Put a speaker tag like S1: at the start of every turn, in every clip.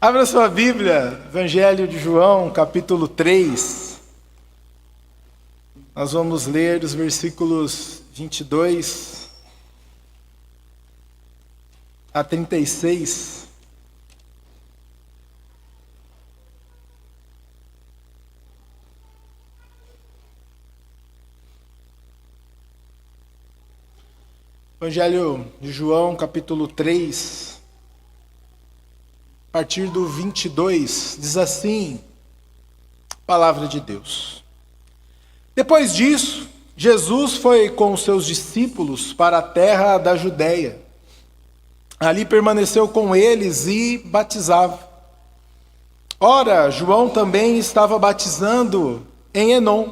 S1: Abra sua Bíblia, Evangelho de João, capítulo 3. Nós vamos ler os versículos 22 a 36. Evangelho de João, capítulo 3. A partir do 22, diz assim, palavra de Deus. Depois disso, Jesus foi com os seus discípulos para a terra da Judéia. Ali permaneceu com eles e batizava. Ora, João também estava batizando em Enom,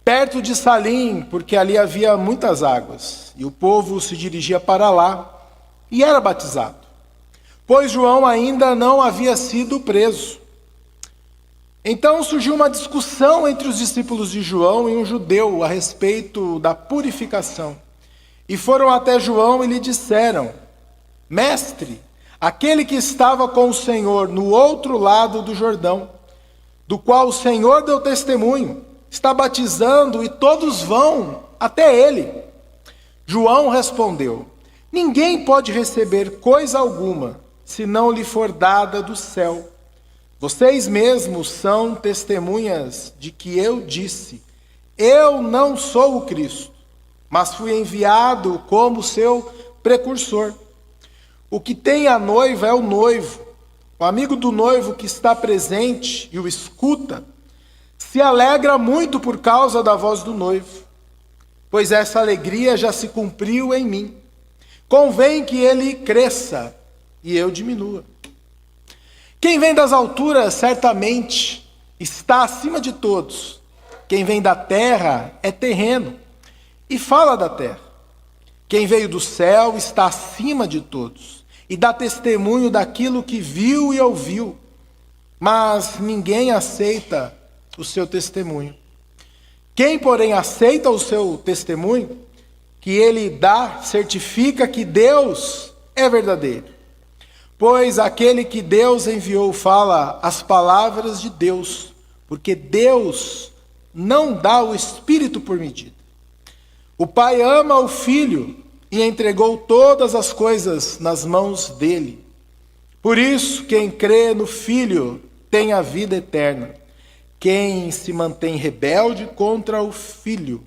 S1: perto de Salim, porque ali havia muitas águas, e o povo se dirigia para lá e era batizado. Pois João ainda não havia sido preso. Então surgiu uma discussão entre os discípulos de João e um judeu a respeito da purificação. E foram até João e lhe disseram: Mestre, aquele que estava com o Senhor no outro lado do Jordão, do qual o Senhor deu testemunho, está batizando e todos vão até ele. João respondeu: Ninguém pode receber coisa alguma se não lhe for dada do céu. Vocês mesmos são testemunhas de que eu disse: Eu não sou o Cristo, mas fui enviado como seu precursor. O que tem a noiva é o noivo. O amigo do noivo que está presente e o escuta, se alegra muito por causa da voz do noivo, pois essa alegria já se cumpriu em mim. Convém que ele cresça e eu diminua. Quem vem das alturas certamente está acima de todos. Quem vem da terra é terreno e fala da terra. Quem veio do céu está acima de todos e dá testemunho daquilo que viu e ouviu, mas ninguém aceita o seu testemunho. Quem, porém, aceita o seu testemunho, que ele dá, certifica que Deus é verdadeiro. Pois aquele que Deus enviou fala as palavras de Deus, porque Deus não dá o Espírito por medida. O Pai ama o Filho e entregou todas as coisas nas mãos dele. Por isso, quem crê no Filho tem a vida eterna. Quem se mantém rebelde contra o Filho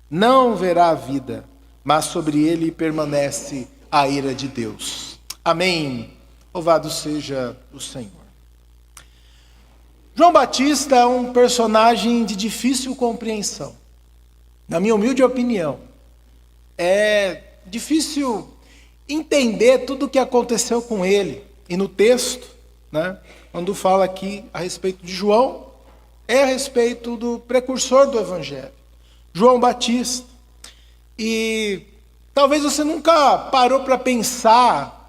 S1: não verá a vida, mas sobre ele permanece a ira de Deus. Amém. Louvado seja o Senhor. João Batista é um personagem de difícil compreensão. Na minha humilde opinião, é difícil entender tudo o que aconteceu com ele. E no texto, quando fala aqui a respeito de João, é a respeito do precursor do Evangelho, João Batista. E talvez você nunca parou para pensar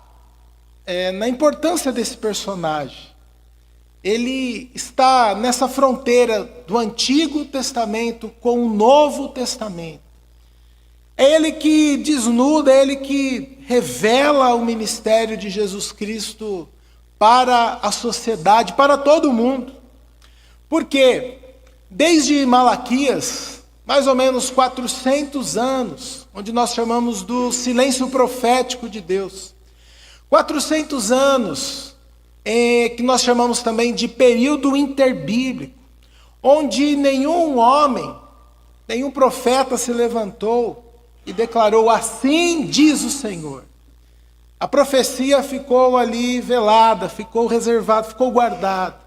S1: na importância desse personagem. Ele está nessa fronteira do Antigo Testamento com o Novo Testamento. É ele que desnuda, é ele que revela o ministério de Jesus Cristo para a sociedade, para todo mundo. Porque desde Malaquias, mais ou menos 400 anos, onde nós chamamos do silêncio profético de Deus, 400 anos, que nós chamamos também de período interbíblico, onde nenhum homem, nenhum profeta se levantou e declarou: assim diz o Senhor. A profecia ficou ali velada, ficou reservada, ficou guardada.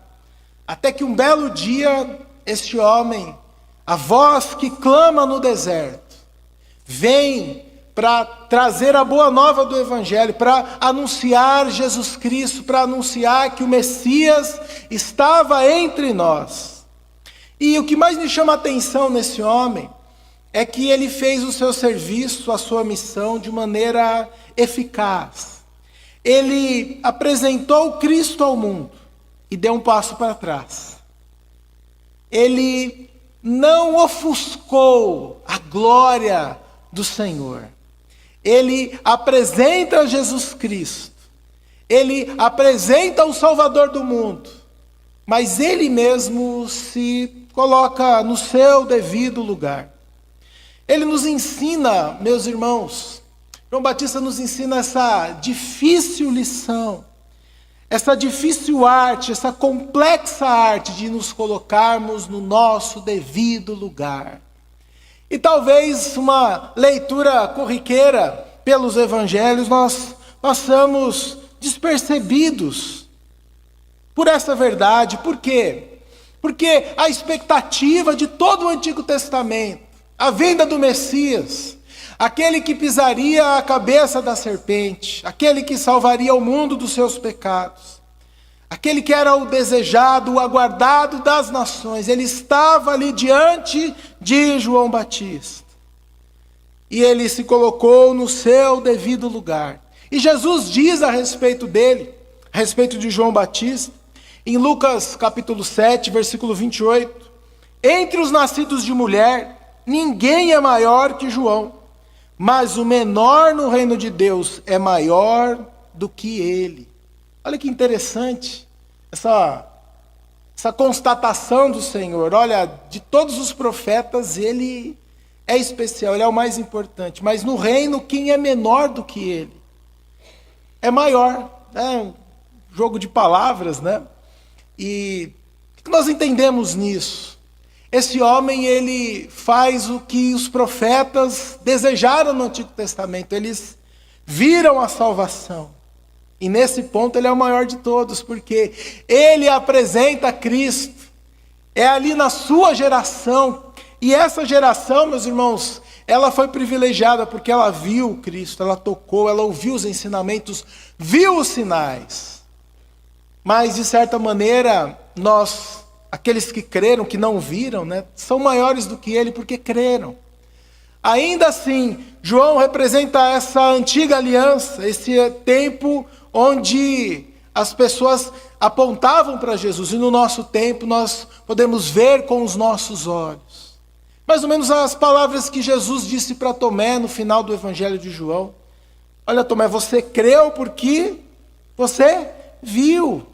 S1: Até que um belo dia, este homem, a voz que clama no deserto, vem para trazer a boa nova do Evangelho, para anunciar Jesus Cristo, para anunciar que o Messias estava entre nós. E o que mais me chama a atenção nesse homem é que ele fez o seu serviço, a sua missão, de maneira eficaz. Ele apresentou Cristo ao mundo e deu um passo para trás. Ele não ofuscou a glória do Senhor. Ele apresenta Jesus Cristo. ele apresenta o Salvador do mundo, mas ele mesmo se coloca no seu devido lugar. Ele nos ensina, meus irmãos, João Batista nos ensina essa difícil lição, essa difícil arte, essa complexa arte de nos colocarmos no nosso devido lugar. E talvez uma leitura corriqueira pelos evangelhos nós passamos despercebidos por essa verdade. Por quê? Porque a expectativa de todo o Antigo Testamento, a vinda do Messias, aquele que pisaria a cabeça da serpente, aquele que salvaria o mundo dos seus pecados, aquele que era o desejado, o aguardado das nações, ele estava ali diante de João Batista. E ele se colocou no seu devido lugar. E Jesus diz a respeito dele, a respeito de João Batista, em Lucas capítulo 7, versículo 28, entre os nascidos de mulher, ninguém é maior que João, mas o menor no reino de Deus é maior do que ele. Olha que interessante essa constatação do Senhor. Olha, de todos os profetas, ele é especial, ele é o mais importante. Mas no reino, quem é menor do que ele? É maior. É um jogo de palavras, né? E o que nós entendemos nisso? Esse homem, ele faz o que os profetas desejaram no Antigo Testamento. Eles viram a salvação. E nesse ponto ele é o maior de todos, porque ele apresenta Cristo. É ali na sua geração. E essa geração, meus irmãos, ela foi privilegiada porque ela viu Cristo, ela tocou, ela ouviu os ensinamentos, viu os sinais. Mas, de certa maneira, nós, aqueles que creram, que não viram, né, são maiores do que ele porque creram. Ainda assim, João representa essa antiga aliança, esse tempo onde as pessoas apontavam para Jesus. E no nosso tempo nós podemos ver com os nossos olhos. Mais ou menos as palavras que Jesus disse para Tomé no final do Evangelho de João. Olha, Tomé, você creu porque você viu.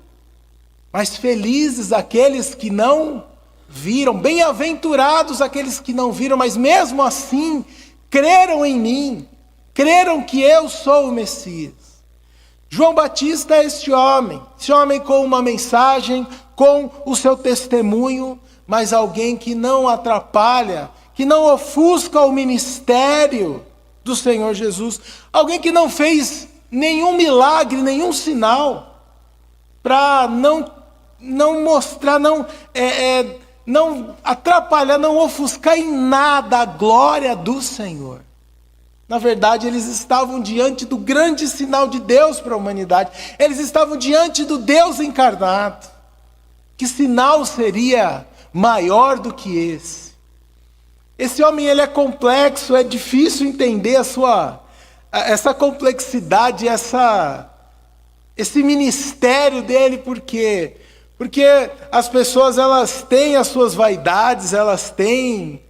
S1: Mas felizes aqueles que não viram, bem-aventurados aqueles que não viram, mas mesmo assim creram em mim, creram que eu sou o Messias. João Batista é esse homem com uma mensagem, com o seu testemunho, mas alguém que não atrapalha, que não ofusca o ministério do Senhor Jesus, alguém que não fez nenhum milagre, nenhum sinal, para não mostrar, não atrapalhar, não ofuscar em nada a glória do Senhor. Na verdade, eles estavam diante do grande sinal de Deus para a humanidade. Eles estavam diante do Deus encarnado. Que sinal seria maior do que esse? Esse homem, ele é complexo, é difícil entender essa complexidade, esse ministério dele, porque as pessoas, elas têm as suas vaidades, elas têm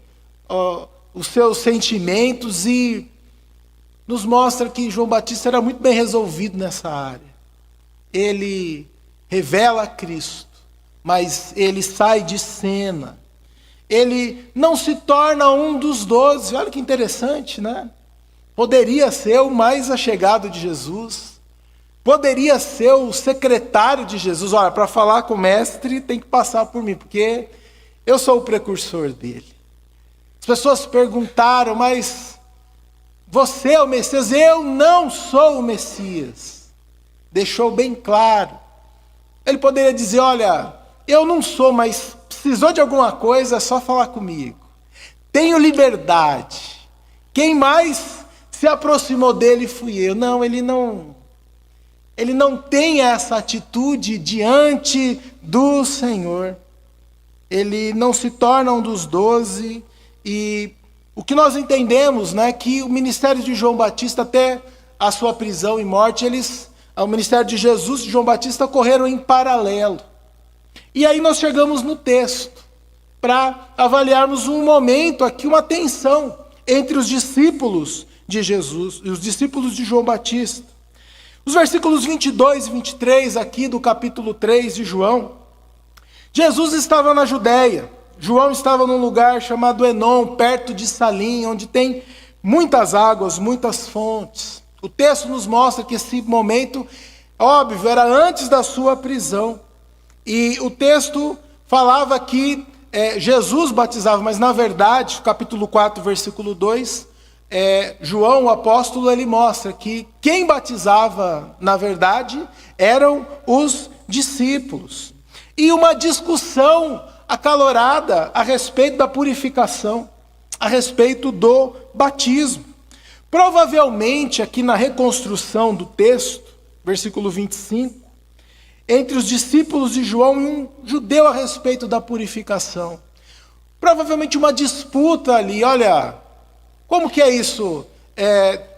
S1: os seus sentimentos, e nos mostra que João Batista era muito bem resolvido nessa área. Ele revela Cristo, mas ele sai de cena. Ele não se torna um dos 12. Olha que interessante, né? Poderia ser o mais achegado de Jesus. Poderia ser o secretário de Jesus. Olha, para falar com o mestre tem que passar por mim, porque eu sou o precursor dele. As pessoas perguntaram, mas você é o Messias? Eu não sou o Messias. Deixou bem claro. Ele poderia dizer, olha, eu não sou, mas precisou de alguma coisa, é só falar comigo. Tenho liberdade. Quem mais se aproximou dele fui eu. Não, ele não tem essa atitude diante do Senhor. Ele não se torna um dos 12. E o que nós entendemos, né, que o ministério de João Batista, até a sua prisão e morte, o ministério de Jesus e de João Batista correram em paralelo. E aí nós chegamos no texto, para avaliarmos um momento aqui, uma tensão entre os discípulos de Jesus e os discípulos de João Batista. Os versículos 22 e 23 aqui do capítulo 3 de João, Jesus estava na Judéia. João estava num lugar chamado Enom, perto de Salim, onde tem muitas águas, muitas fontes. O texto nos mostra que esse momento, óbvio, era antes da sua prisão. E o texto falava que Jesus batizava, mas na verdade, capítulo 4, versículo 2, João, o apóstolo, ele mostra que quem batizava, na verdade, eram os discípulos. E uma discussão acalorada a respeito da purificação, a respeito do batismo. Provavelmente, aqui na reconstrução do texto, versículo 25, entre os discípulos de João e um judeu a respeito da purificação. Provavelmente uma disputa ali, olha, como que é isso?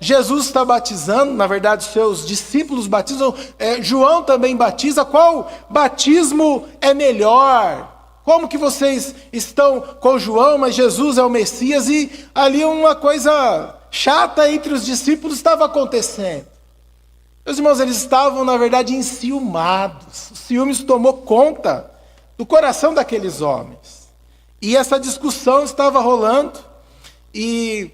S1: Jesus está batizando, na verdade seus discípulos batizam, João também batiza, qual batismo é melhor? Como que vocês estão com João, mas Jesus é o Messias? E ali uma coisa chata entre os discípulos estava acontecendo. Meus irmãos, eles estavam, na verdade, enciumados. O ciúmes tomou conta do coração daqueles homens. E essa discussão estava rolando. E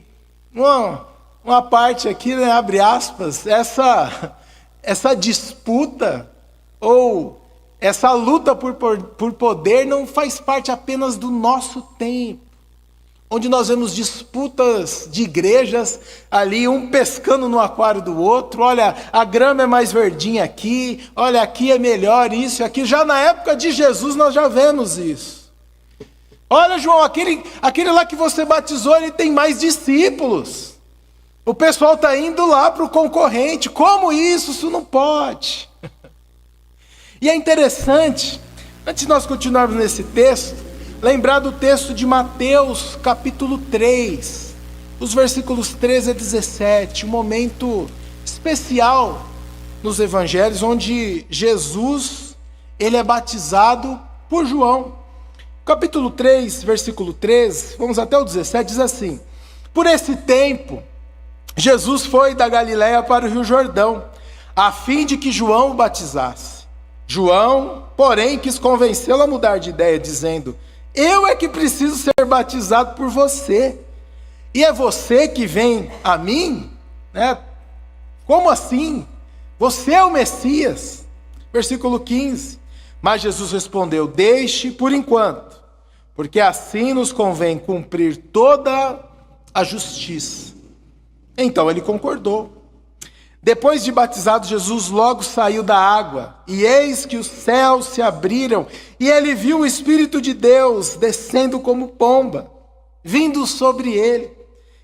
S1: uma parte aqui, né, abre aspas, essa disputa ou essa luta por poder não faz parte apenas do nosso tempo, onde nós vemos disputas de igrejas ali, um pescando no aquário do outro, olha, a grama é mais verdinha aqui, olha, aqui é melhor isso e aqui. Já na época de Jesus nós já vemos isso. Olha, João, aquele lá que você batizou, ele tem mais discípulos. O pessoal está indo lá para o concorrente. Como isso? Isso não pode. E é interessante, antes de nós continuarmos nesse texto, lembrar do texto de Mateus, capítulo 3, os versículos 13 a 17, um momento especial nos evangelhos, onde Jesus, ele é batizado por João. Capítulo 3, versículo 13, vamos até o 17, diz assim: por esse tempo, Jesus foi da Galiléia para o Rio Jordão, a fim de que João o batizasse. João, porém, quis convencê-lo a mudar de ideia, dizendo: eu é que preciso ser batizado por você, e é você que vem a mim? Como assim? Você é o Messias. Versículo 15. Mas Jesus respondeu: deixe por enquanto, porque assim nos convém cumprir toda a justiça. Então ele concordou. Depois de batizado, Jesus logo saiu da água, e eis que os céus se abriram, e ele viu o Espírito de Deus descendo como pomba, vindo sobre ele.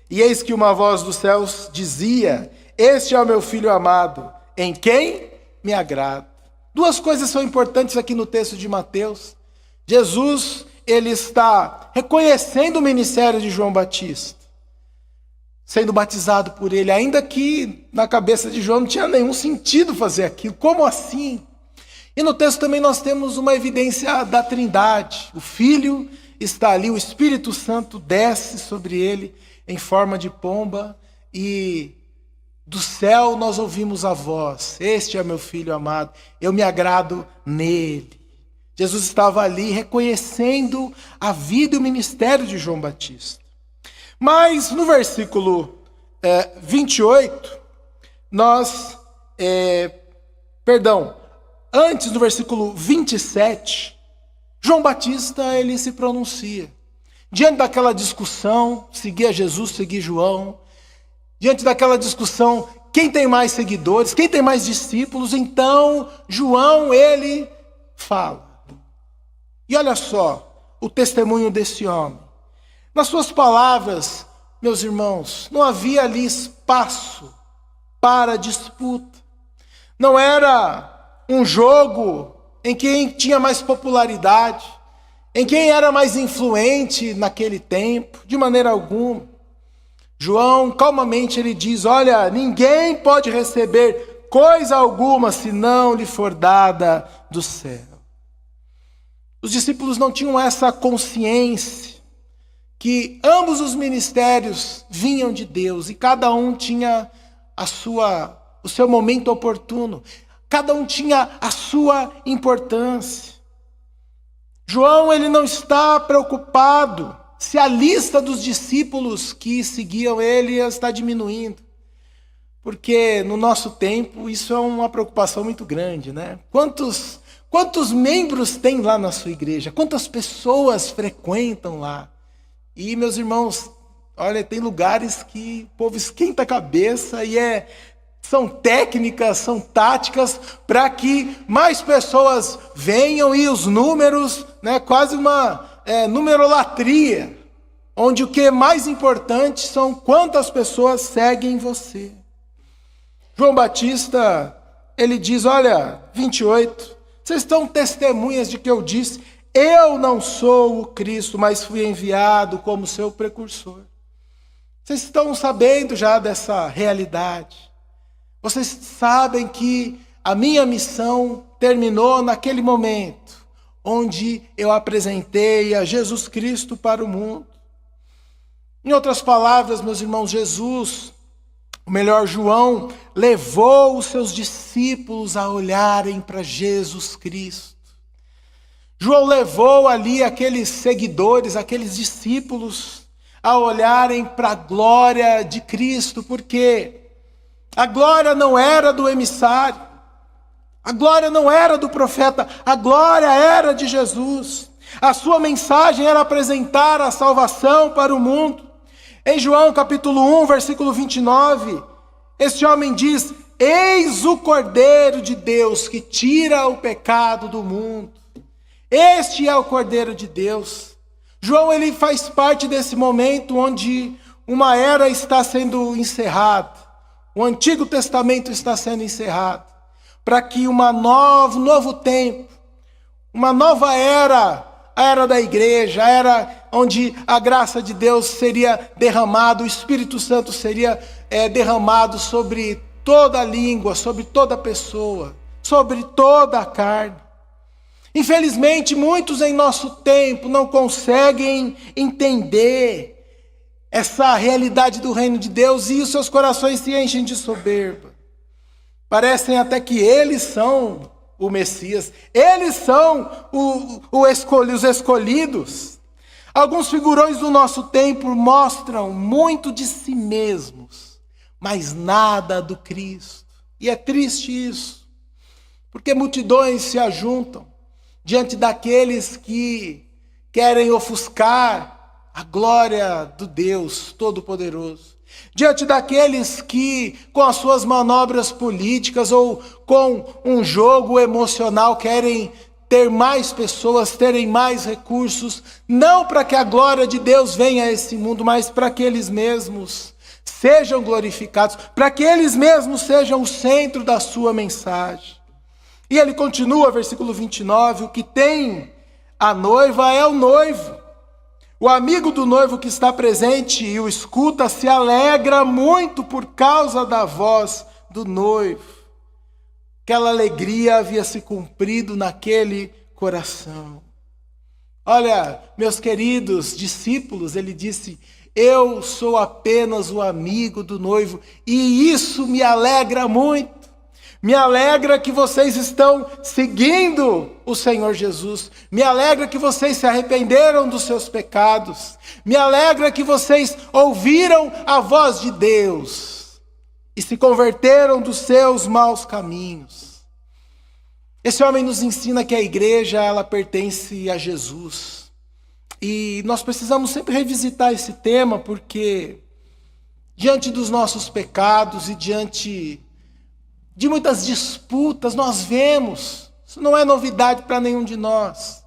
S1: E eis que uma voz dos céus dizia: este é o meu Filho amado, em quem me agrado. Duas coisas são importantes aqui no texto de Mateus. Jesus, ele está reconhecendo o ministério de João Batista, sendo batizado por ele, ainda que na cabeça de João não tinha nenhum sentido fazer aquilo. Como assim? E no texto também nós temos uma evidência da Trindade. O Filho está ali, o Espírito Santo desce sobre ele em forma de pomba, e do céu nós ouvimos a voz: este é meu Filho amado, eu me agrado nele. Jesus estava ali reconhecendo a vida e o ministério de João Batista. Mas no versículo 28, antes do versículo 27, João Batista, ele se pronuncia. Diante daquela discussão, seguir Jesus, seguir João, diante daquela discussão, quem tem mais seguidores, quem tem mais discípulos, então João, ele fala. E olha só o testemunho desse homem. Nas suas palavras, meus irmãos, não havia ali espaço para disputa. Não era um jogo em quem tinha mais popularidade, em quem era mais influente naquele tempo, de maneira alguma. João, calmamente, ele diz: olha, ninguém pode receber coisa alguma se não lhe for dada do céu. Os discípulos não tinham essa consciência que ambos os ministérios vinham de Deus e cada um tinha a sua o seu momento oportuno. Cada um tinha a sua importância. João, ele não está preocupado se a lista dos discípulos que seguiam ele está diminuindo. Porque no nosso tempo isso é uma preocupação muito grande, né? Quantos membros tem lá na sua igreja? Quantas pessoas frequentam lá? E, meus irmãos, olha, tem lugares que o povo esquenta a cabeça e são técnicas, são táticas para que mais pessoas venham e os números, né, quase uma numerolatria, onde o que é mais importante são quantas pessoas seguem você. João Batista, ele diz, olha, 28, vocês estão testemunhas de que eu disse, eu não sou o Cristo, mas fui enviado como seu precursor. Vocês estão sabendo já dessa realidade. Vocês sabem que a minha missão terminou naquele momento, onde eu apresentei a Jesus Cristo para o mundo. Em outras palavras, meus irmãos, João, levou os seus discípulos a olharem para Jesus Cristo. João levou ali aqueles seguidores, aqueles discípulos, a olharem para a glória de Cristo, porque a glória não era do emissário, a glória não era do profeta, a glória era de Jesus. A sua mensagem era apresentar a salvação para o mundo. Em João capítulo 1, versículo 29, este homem diz, eis o Cordeiro de Deus que tira o pecado do mundo. Este é o Cordeiro de Deus. João, ele faz parte desse momento onde uma era está sendo encerrada. O Antigo Testamento está sendo encerrado. Para que novo tempo, uma nova era, a era da igreja, a era onde a graça de Deus seria derramada, o Espírito Santo seria derramado sobre toda a língua, sobre toda a pessoa, sobre toda a carne. Infelizmente, muitos em nosso tempo não conseguem entender essa realidade do reino de Deus e os seus corações se enchem de soberba. Parecem até que eles são o Messias, eles são os escolhidos. Alguns figurões do nosso tempo mostram muito de si mesmos, mas nada do Cristo. E é triste isso, porque multidões se ajuntam diante daqueles que querem ofuscar a glória do Deus Todo-Poderoso. Diante daqueles que, com as suas manobras políticas ou com um jogo emocional, querem ter mais pessoas, terem mais recursos, não para que a glória de Deus venha a esse mundo, mas para que eles mesmos sejam glorificados, para que eles mesmos sejam o centro da sua mensagem. E ele continua, versículo 29, o que tem a noiva é o noivo. O amigo do noivo que está presente e o escuta se alegra muito por causa da voz do noivo. Aquela alegria havia se cumprido naquele coração. Olha, meus queridos discípulos, ele disse, eu sou apenas o amigo do noivo e isso me alegra muito. Me alegra que vocês estão seguindo o Senhor Jesus. Me alegra que vocês se arrependeram dos seus pecados. Me alegra que vocês ouviram a voz de Deus e se converteram dos seus maus caminhos. Esse homem nos ensina que a igreja, ela pertence a Jesus. E nós precisamos sempre revisitar esse tema, porque diante dos nossos pecados e diante de muitas disputas, nós vemos, isso não é novidade para nenhum de nós,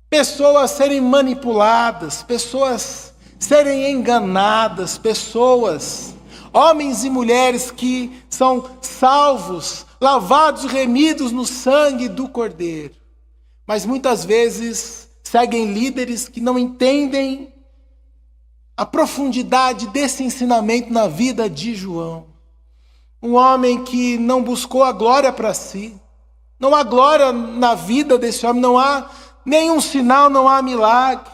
S1: pessoas serem manipuladas, pessoas serem enganadas, pessoas, homens e mulheres que são salvos, lavados e remidos no sangue do Cordeiro, mas muitas vezes seguem líderes que não entendem a profundidade desse ensinamento na vida de João. Um homem que não buscou a glória para si. Não há glória na vida desse homem, não há nenhum sinal, não há milagre.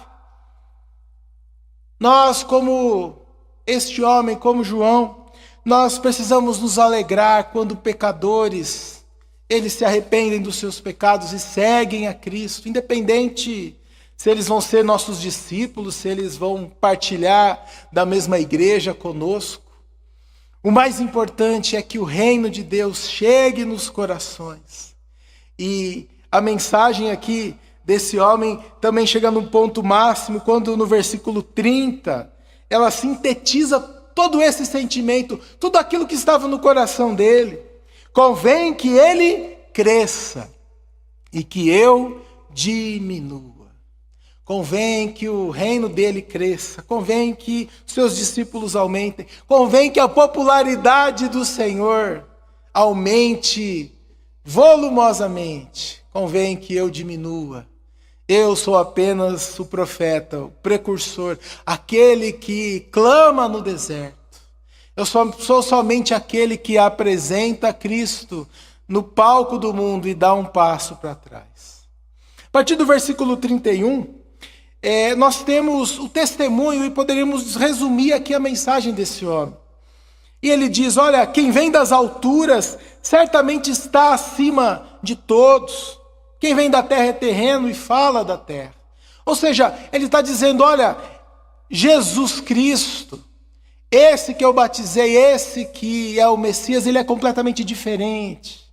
S1: Nós, como este homem, como João, Nós precisamos nos alegrar quando pecadores, eles se arrependem dos seus pecados e seguem a Cristo, independente se eles vão ser nossos discípulos, se eles vão partilhar da mesma igreja conosco. O mais importante é que o reino de Deus chegue nos corações. E a mensagem aqui desse homem também chega num ponto máximo, quando no versículo 30, ela sintetiza todo esse sentimento, tudo aquilo que estava no coração dele. Convém que ele cresça e que eu diminua. Convém que o reino dele cresça, convém que seus discípulos aumentem, convém que a popularidade do Senhor aumente volumosamente, convém que eu diminua. Eu sou apenas o profeta, o precursor, aquele que clama no deserto. Eu sou somente aquele que apresenta Cristo no palco do mundo e dá um passo para trás. A partir do versículo 31, nós temos o testemunho e poderíamos resumir aqui a mensagem desse homem. E ele diz, olha, quem vem das alturas certamente está acima de todos. Quem vem da terra é terreno e fala da terra. Ou seja, ele está dizendo, olha, Jesus Cristo, esse que eu batizei, esse que é o Messias, ele é completamente diferente.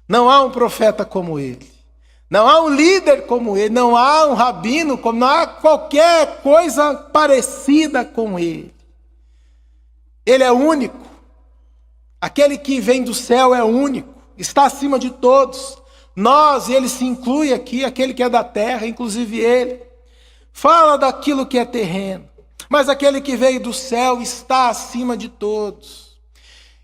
S1: Não há um profeta como ele. Não há um líder como ele, não há um rabino, não há qualquer coisa parecida com ele. Ele é único. Aquele que vem do céu é único, está acima de todos. Nós, e ele se inclui aqui, aquele que é da terra, inclusive ele. Fala daquilo que é terreno, mas aquele que veio do céu está acima de todos.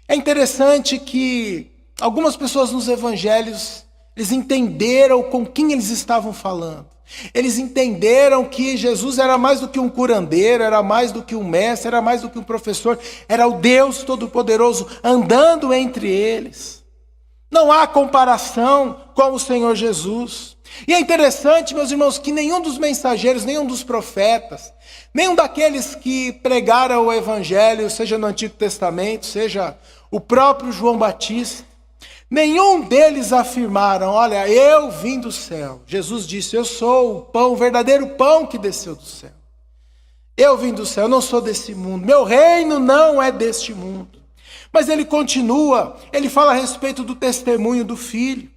S1: É interessante que algumas pessoas nos evangelhos, eles entenderam com quem eles estavam falando. Eles entenderam que Jesus era mais do que um curandeiro, era mais do que um mestre, era mais do que um professor, era o Deus Todo-Poderoso andando entre eles. Não há comparação com o Senhor Jesus. E é interessante, meus irmãos, que nenhum dos mensageiros, nenhum dos profetas, nenhum daqueles que pregaram o Evangelho, seja no Antigo Testamento, seja o próprio João Batista, nenhum deles afirmaram, olha, eu vim do céu. Jesus disse, eu sou o pão, o verdadeiro pão que desceu do céu. Eu vim do céu, eu não sou desse mundo. Meu reino não é deste mundo. Mas ele continua, ele fala a respeito do testemunho do Filho.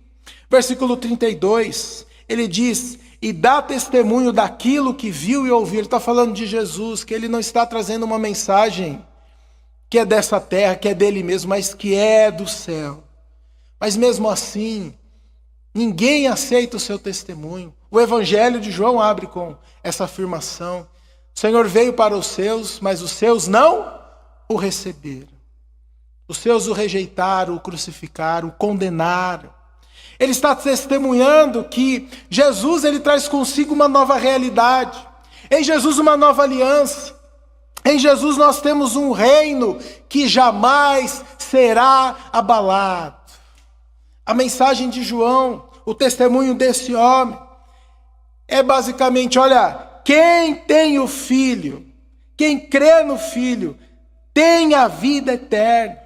S1: Versículo 32, ele diz, e dá testemunho daquilo que viu e ouviu. Ele está falando de Jesus, que ele não está trazendo uma mensagem que é dessa terra, que é dele mesmo, mas que é do céu. Mas mesmo assim, ninguém aceita o seu testemunho. O Evangelho de João abre com essa afirmação. O Senhor veio para os seus, mas os seus não o receberam. Os seus o rejeitaram, o crucificaram, o condenaram. Ele está testemunhando que Jesus, ele traz consigo uma nova realidade. Em Jesus uma nova aliança. Em Jesus nós temos um reino que jamais será abalado. A mensagem de João, o testemunho desse homem, é basicamente, olha, quem tem o Filho, quem crê no Filho, tem a vida eterna.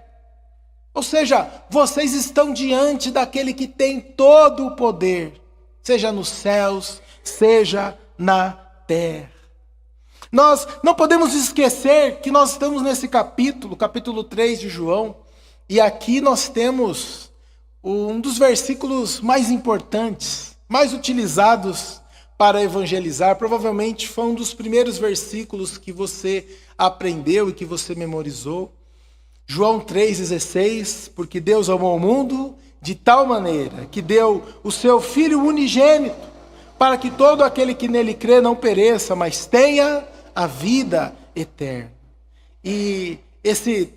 S1: Ou seja, vocês estão diante daquele que tem todo o poder, seja nos céus, seja na terra. Nós não podemos esquecer que nós estamos nesse capítulo 3 de João, e aqui nós temos um dos versículos mais importantes, mais utilizados para evangelizar. Provavelmente foi um dos primeiros versículos que você aprendeu e que você memorizou. João 3,16, porque Deus amou o mundo de tal maneira que deu o seu Filho unigênito, para que todo aquele que nele crê não pereça, mas tenha a vida eterna. E esse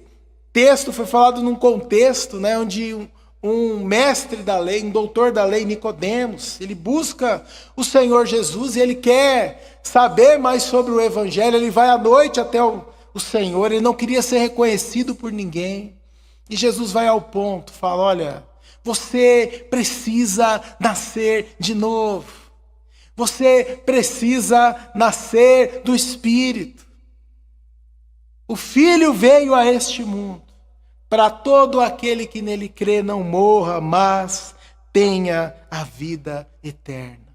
S1: texto foi falado num contexto, onde um mestre da lei, um doutor da lei, Nicodemos, ele busca o Senhor Jesus e ele quer saber mais sobre o Evangelho. Ele vai à noite até o Senhor, ele não queria ser reconhecido por ninguém. E Jesus vai ao ponto, fala, olha, você precisa nascer de novo. Você precisa nascer do Espírito. O Filho veio a este mundo para todo aquele que nele crê não morra, mas tenha a vida eterna.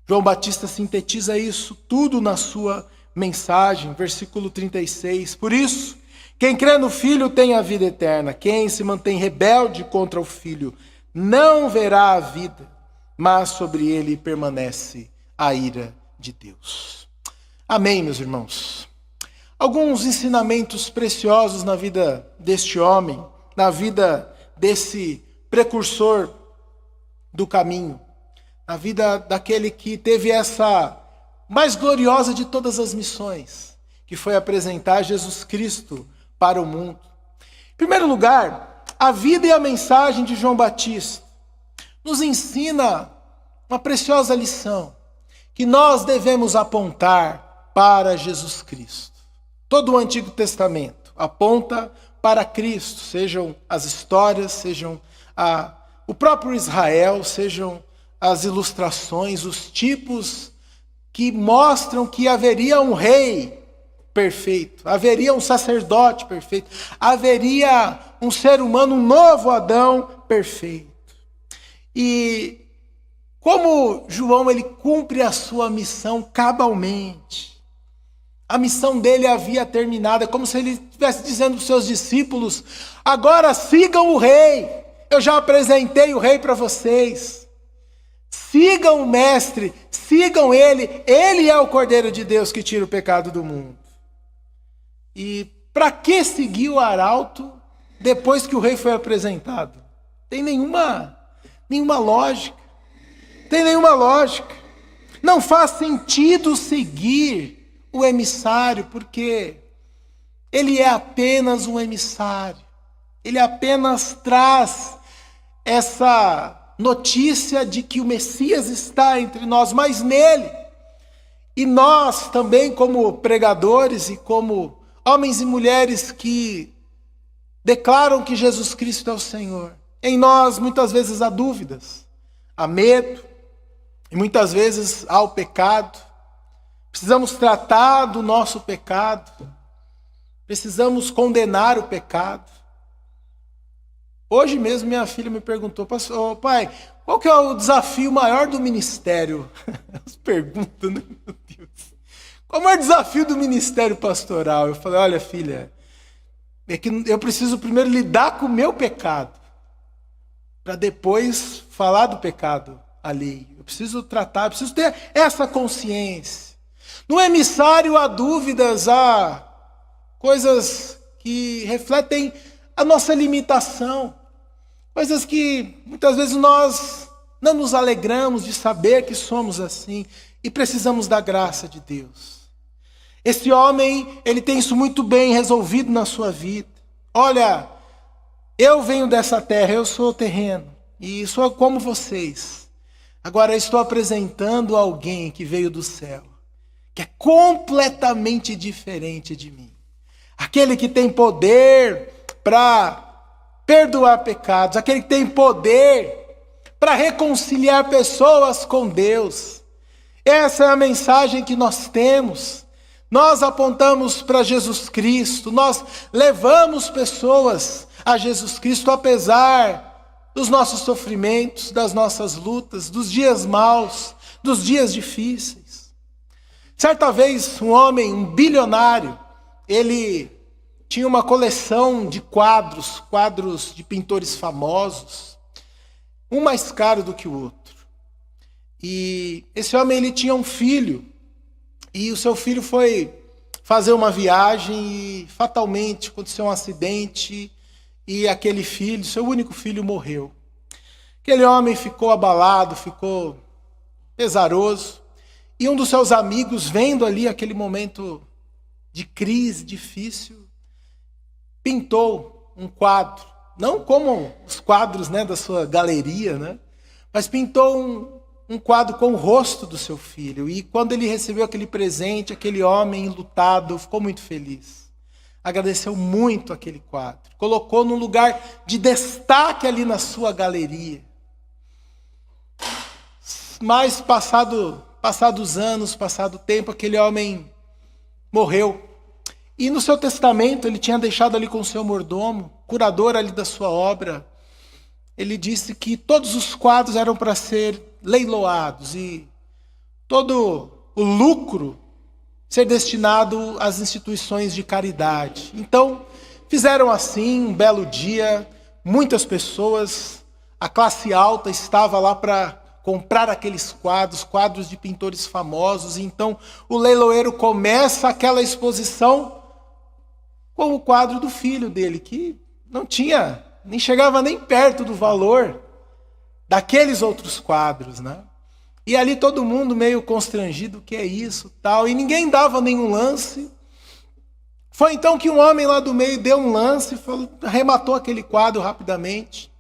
S1: João Batista sintetiza isso tudo na sua mensagem, versículo 36. Por isso, quem crê no Filho tem a vida eterna. Quem se mantém rebelde contra o Filho não verá a vida, mas sobre ele permanece a ira de Deus. Amém, meus irmãos. Alguns ensinamentos preciosos na vida deste homem, na vida desse precursor do caminho, na vida daquele que teve essa mais gloriosa de todas as missões, que foi apresentar Jesus Cristo para o mundo. Em primeiro lugar, a vida e a mensagem de João Batista nos ensina uma preciosa lição, que nós devemos apontar para Jesus Cristo. Todo o Antigo Testamento aponta para Cristo, sejam as histórias, sejam o próprio Israel, sejam as ilustrações, os tipos que mostram que haveria um rei perfeito, haveria um sacerdote perfeito, haveria um ser humano, um novo Adão perfeito. E como João ele cumpre a sua missão cabalmente. A missão dele havia terminado, é como se ele estivesse dizendo para os seus discípulos: agora sigam o rei, eu já apresentei o rei para vocês. Sigam o mestre, sigam ele é o Cordeiro de Deus que tira o pecado do mundo. E para que seguir o arauto depois que o rei foi apresentado? Tem nenhuma lógica. Tem nenhuma lógica. Não faz sentido seguir o emissário, porque ele é apenas um emissário. Ele apenas traz essa notícia de que o Messias está entre nós, mas nele. E nós também, como pregadores e como homens e mulheres que declaram que Jesus Cristo é o Senhor, em nós muitas vezes há dúvidas, há medo, e muitas vezes há o pecado. Precisamos tratar do nosso pecado, precisamos condenar o pecado. Hoje mesmo minha filha me perguntou: pai, qual que é o desafio maior do ministério? As perguntas, né? Meu Deus. Qual é o maior desafio do ministério pastoral? Eu falei: olha, filha, é que eu preciso primeiro lidar com o meu pecado, para depois falar do pecado alheio. Eu preciso tratar, eu preciso ter essa consciência. No emissário há dúvidas, há coisas que refletem a nossa limitação, coisas que muitas vezes nós não nos alegramos de saber que somos assim e precisamos da graça de Deus. Esse homem, ele tem isso muito bem resolvido na sua vida. Olha, eu venho dessa terra, eu sou terreno e sou como vocês. Agora eu estou apresentando alguém que veio do céu, que é completamente diferente de mim. Aquele que tem poder para perdoar pecados, aquele que tem poder para reconciliar pessoas com Deus. Essa é a mensagem que nós temos. Nós apontamos para Jesus Cristo, nós levamos pessoas a Jesus Cristo, apesar dos nossos sofrimentos, das nossas lutas, dos dias maus, dos dias difíceis. Certa vez, um homem, um bilionário, ele tinha uma coleção de quadros de pintores famosos, um mais caro do que o outro. E esse homem, ele tinha um filho, e o seu filho foi fazer uma viagem e fatalmente aconteceu um acidente e aquele filho, seu único filho, morreu. Aquele homem ficou abalado, ficou pesaroso. E um dos seus amigos, vendo ali aquele momento de crise difícil, pintou um quadro. Não como os quadros, né, da sua galeria, né, mas pintou um quadro com o rosto do seu filho. E quando ele recebeu aquele presente, aquele homem enlutado ficou muito feliz. Agradeceu muito aquele quadro. Colocou num lugar de destaque ali na sua galeria. Mas passados anos, passado o tempo, aquele homem morreu. E no seu testamento, ele tinha deixado ali com o seu mordomo, curador ali da sua obra, ele disse que todos os quadros eram para ser leiloados e todo o lucro ser destinado às instituições de caridade. Então, fizeram assim, um belo dia, muitas pessoas, a classe alta estava lá para comprar aqueles quadros de pintores famosos. E então, o leiloeiro começa aquela exposição com o quadro do filho dele, que não tinha, nem chegava nem perto do valor daqueles outros quadros, né? E ali todo mundo meio constrangido, o que é isso, tal, e ninguém dava nenhum lance. Foi então que um homem lá do meio deu um lance, arrematou aquele quadro rapidamente.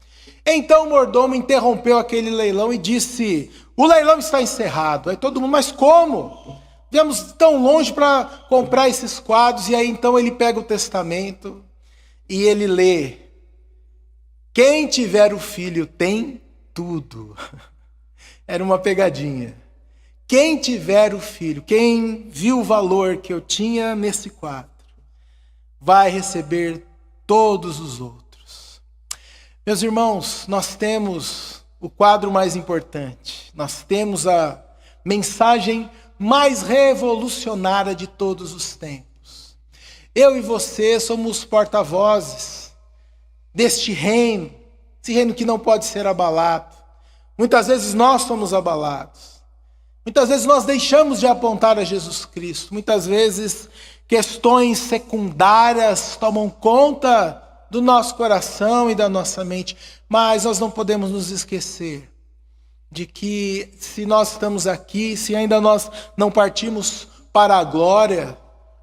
S1: Então o mordomo interrompeu aquele leilão e disse: o leilão está encerrado. Aí todo mundo: mas como? Viemos tão longe para comprar esses quadros. E aí então ele pega o testamento e ele lê: quem tiver o filho tem tudo. Era uma pegadinha. Quem tiver o filho, quem viu o valor que eu tinha nesse quadro, vai receber todos os outros. Meus irmãos, nós temos o quadro mais importante. Nós temos a mensagem mais revolucionária de todos os tempos. Eu e você somos porta-vozes deste reino, esse reino que não pode ser abalado. Muitas vezes nós somos abalados. Muitas vezes nós deixamos de apontar a Jesus Cristo. Muitas vezes questões secundárias tomam conta do nosso coração e da nossa mente. Mas nós não podemos nos esquecer de que se nós estamos aqui, se ainda nós não partimos para a glória,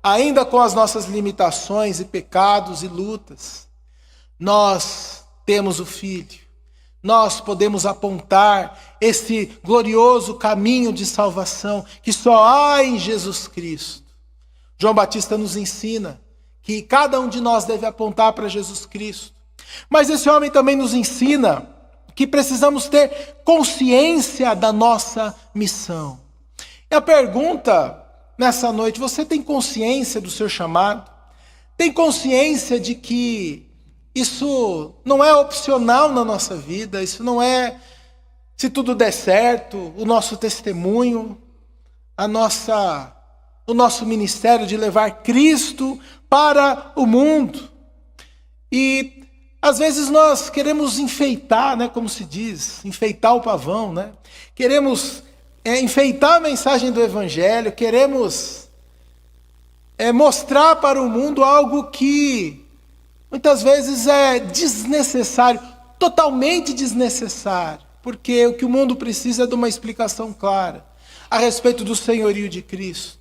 S1: ainda com as nossas limitações e pecados e lutas, nós temos o Filho. Nós podemos apontar esse glorioso caminho de salvação que só há em Jesus Cristo. João Batista nos ensina que cada um de nós deve apontar para Jesus Cristo. Mas esse homem também nos ensina que precisamos ter consciência da nossa missão. E a pergunta nessa noite: você tem consciência do seu chamado? Tem consciência de que isso não é opcional na nossa vida, isso não é, se tudo der certo, o nosso testemunho, o nosso ministério de levar Cristo para o mundo. E às vezes nós queremos enfeitar, né, como se diz, enfeitar o pavão, né? Queremos enfeitar a mensagem do Evangelho, queremos mostrar para o mundo algo que muitas vezes é desnecessário, totalmente desnecessário, porque o que o mundo precisa é de uma explicação clara a respeito do senhorio de Cristo,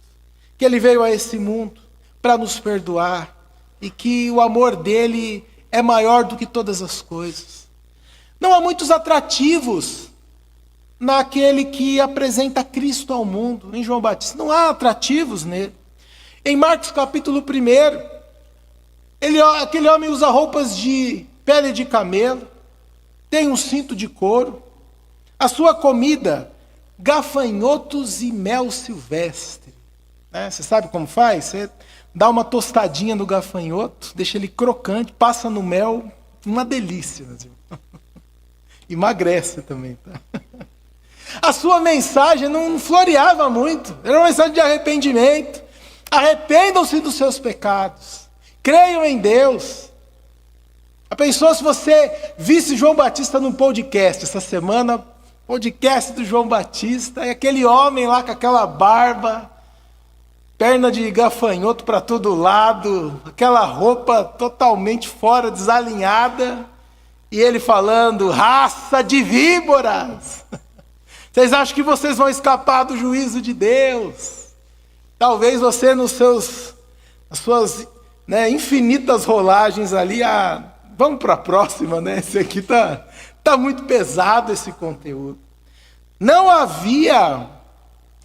S1: que Ele veio a esse mundo para nos perdoar e que o amor dele é maior do que todas as coisas. Não há muitos atrativos naquele que apresenta Cristo ao mundo, em João Batista. Não há atrativos nele. Em Marcos capítulo 1, aquele homem usa roupas de pele de camelo, tem um cinto de couro, a sua comida, gafanhotos e mel silvestre. Você sabe como faz? Você dá uma tostadinha no gafanhoto, deixa ele crocante, passa no mel, uma delícia. Emagrece também. Tá? A sua mensagem não floreava muito, era uma mensagem de arrependimento. Arrependam-se dos seus pecados. Creiam em Deus. Já pensou se você visse João Batista num podcast essa semana? Podcast do João Batista. E aquele homem lá com aquela barba, perna de gafanhoto para todo lado, aquela roupa totalmente fora, desalinhada. E ele falando: raça de víboras. Vocês acham que vocês vão escapar do juízo de Deus? Talvez você nas suas infinitas rolagens ali, vamos para a próxima, né? Esse aqui tá muito pesado, esse conteúdo. Não havia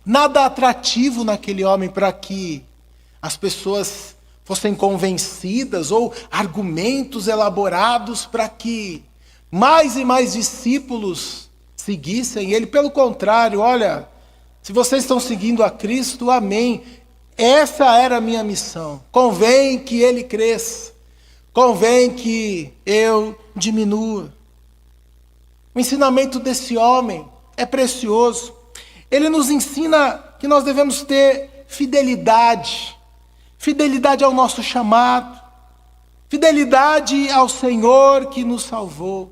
S1: nada atrativo naquele homem para que as pessoas fossem convencidas, ou argumentos elaborados para que mais e mais discípulos seguissem ele. Pelo contrário, olha, se vocês estão seguindo a Cristo, amém. Essa era a minha missão. Convém que ele cresça. Convém que eu diminua. O ensinamento desse homem é precioso. Ele nos ensina que nós devemos ter fidelidade. Fidelidade ao nosso chamado. Fidelidade ao Senhor que nos salvou.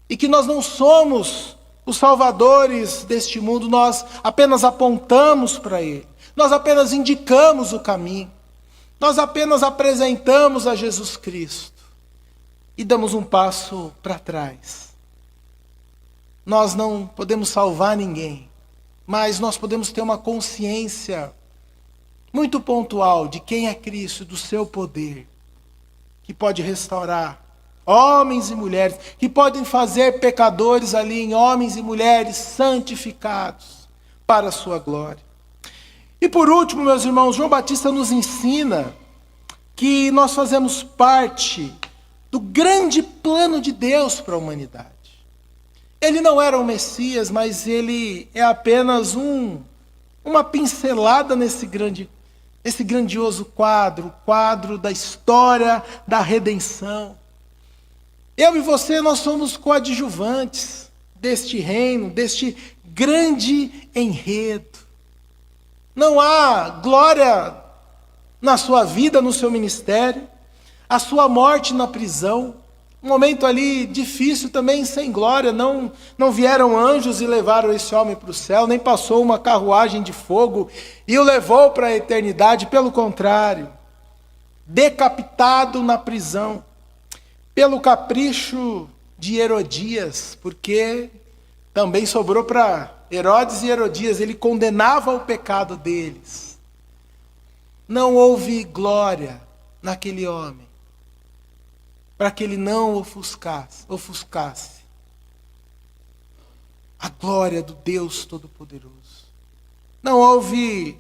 S1: E que nós não somos os salvadores deste mundo, nós apenas apontamos para Ele. Nós apenas indicamos o caminho. Nós apenas apresentamos a Jesus Cristo. E damos um passo para trás. Nós não podemos salvar ninguém, mas nós podemos ter uma consciência muito pontual de quem é Cristo, do seu poder, que pode restaurar homens e mulheres, que podem fazer pecadores ali em homens e mulheres santificados para a sua glória. E por último, meus irmãos, João Batista nos ensina que nós fazemos parte do grande plano de Deus para a humanidade. Ele não era o Messias, mas ele é apenas uma pincelada nesse grandioso quadro, o quadro da história da redenção. Eu e você, nós somos coadjuvantes deste reino, deste grande enredo. Não há glória na sua vida, no seu ministério, a sua morte na prisão, um momento ali difícil também, sem glória, não vieram anjos e levaram esse homem para o céu, nem passou uma carruagem de fogo e o levou para a eternidade, pelo contrário, decapitado na prisão, pelo capricho de Herodias, porque também sobrou para Herodes e Herodias, ele condenava o pecado deles. Não houve glória naquele homem, para que ele não ofuscasse a glória do Deus Todo-Poderoso. Não houve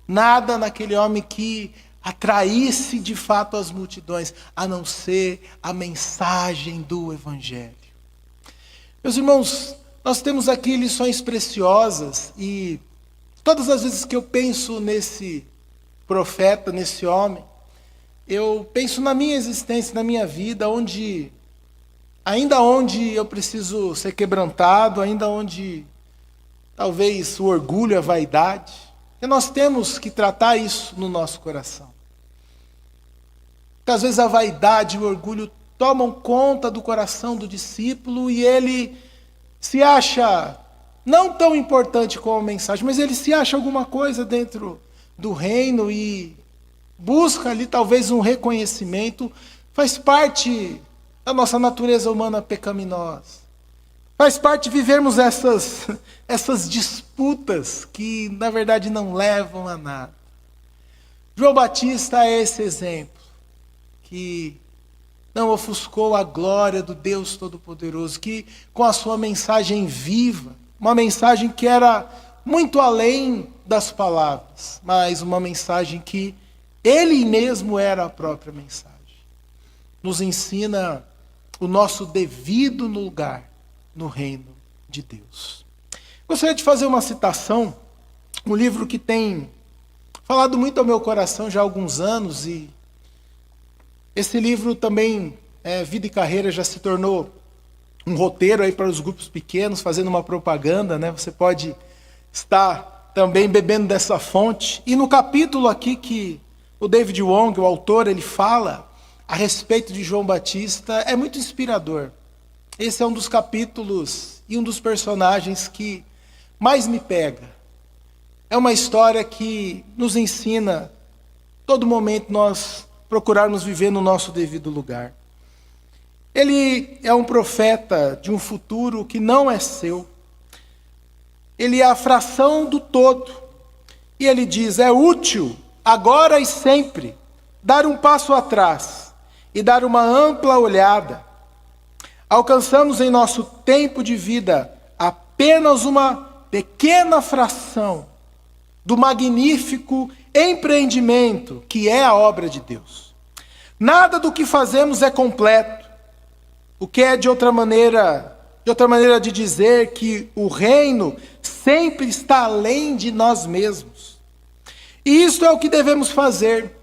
S1: nada naquele homem que atraísse de fato as multidões, a não ser a mensagem do Evangelho. Meus irmãos, nós temos aqui lições preciosas e todas as vezes que eu penso nesse profeta, nesse homem, eu penso na minha existência, na minha vida, ainda onde eu preciso ser quebrantado, ainda onde talvez o orgulho, a vaidade, e nós temos que tratar isso no nosso coração. Porque às vezes a vaidade e o orgulho tomam conta do coração do discípulo e ele se acha não tão importante como a mensagem, mas ele se acha alguma coisa dentro do reino e busca ali talvez um reconhecimento, faz parte da nossa natureza humana pecaminosa. Faz parte de vivermos essas disputas que na verdade não levam a nada. João Batista é esse exemplo, que não ofuscou a glória do Deus Todo-Poderoso, que com a sua mensagem viva, uma mensagem que era muito além das palavras, mas uma mensagem que ele mesmo era a própria mensagem. Nos ensina o nosso devido lugar no reino de Deus. Gostaria de fazer uma citação, um livro que tem falado muito ao meu coração já há alguns anos, e esse livro também, Vida e Carreira, já se tornou um roteiro aí para os grupos pequenos, fazendo uma propaganda, né? Você pode estar também bebendo dessa fonte. E no capítulo aqui que o David Wong, o autor, ele fala a respeito de João Batista, é muito inspirador. Esse é um dos capítulos e um dos personagens que mais me pega. É uma história que nos ensina, todo momento, nós procurarmos viver no nosso devido lugar. Ele é um profeta de um futuro que não é seu. Ele é a fração do todo. E ele diz, é útil, agora e sempre, dar um passo atrás e dar uma ampla olhada. Alcançamos em nosso tempo de vida apenas uma pequena fração do magnífico empreendimento que é a obra de Deus. Nada do que fazemos é completo, o que é de outra maneira de dizer que o reino sempre está além de nós mesmos. E isto é o que devemos fazer: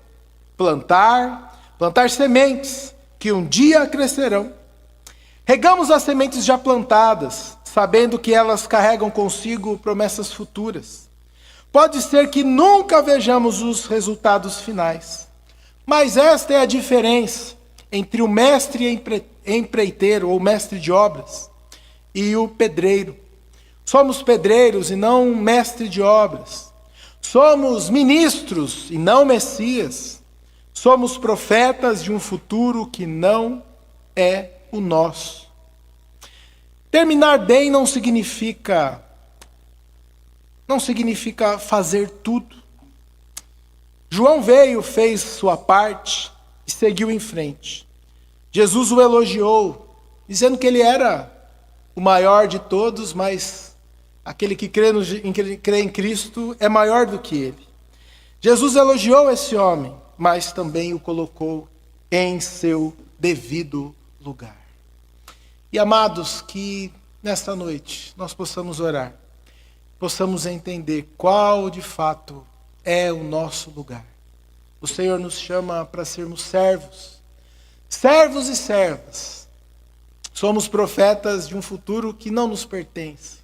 S1: plantar sementes que um dia crescerão. Regamos as sementes já plantadas, sabendo que elas carregam consigo promessas futuras. Pode ser que nunca vejamos os resultados finais, mas esta é a diferença entre o mestre empreiteiro ou mestre de obras e o pedreiro. Somos pedreiros e não mestre de obras. Somos ministros e não messias. Somos profetas de um futuro que não é o nosso. Terminar bem não significa fazer tudo. João veio, fez sua parte e seguiu em frente. Jesus o elogiou, dizendo que ele era o maior de todos, mas aquele que crê em Cristo é maior do que ele. Jesus elogiou esse homem, mas também o colocou em seu devido lugar. E amados, que nesta noite nós possamos orar, possamos entender qual de fato é o nosso lugar. O Senhor nos chama para sermos servos e servas. Somos profetas de um futuro que não nos pertence.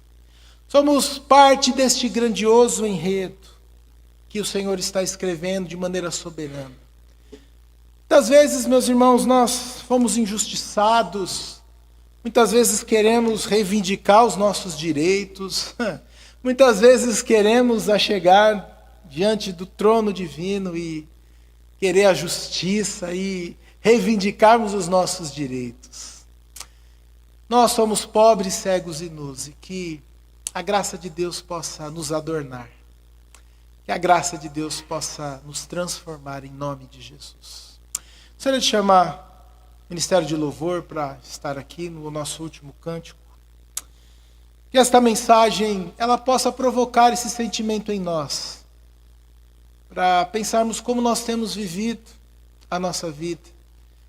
S1: Somos parte deste grandioso enredo que o Senhor está escrevendo de maneira soberana. Muitas vezes, meus irmãos, nós fomos injustiçados. Muitas vezes queremos reivindicar os nossos direitos. Muitas vezes queremos chegar diante do trono divino e querer a justiça e reivindicarmos os nossos direitos. Nós somos pobres, cegos e nus, e que a graça de Deus possa nos adornar. Que a graça de Deus possa nos transformar em nome de Jesus. Gostaria de chamar o Ministério de Louvor para estar aqui no nosso último cântico. Que esta mensagem ela possa provocar esse sentimento em nós, para pensarmos como nós temos vivido a nossa vida.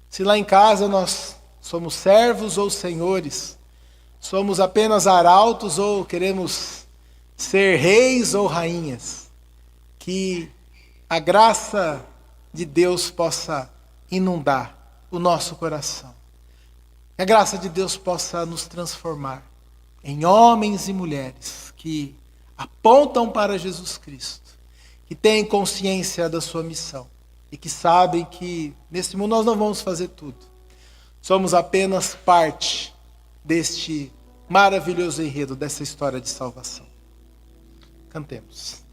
S1: Se lá em casa nós somos servos ou senhores, somos apenas arautos ou queremos ser reis ou rainhas, que a graça de Deus possa inundar o nosso coração. Que a graça de Deus possa nos transformar em homens e mulheres que apontam para Jesus Cristo, que têm consciência da sua missão e que sabem que nesse mundo nós não vamos fazer tudo. Somos apenas parte deste maravilhoso enredo, dessa história de salvação. Cantemos.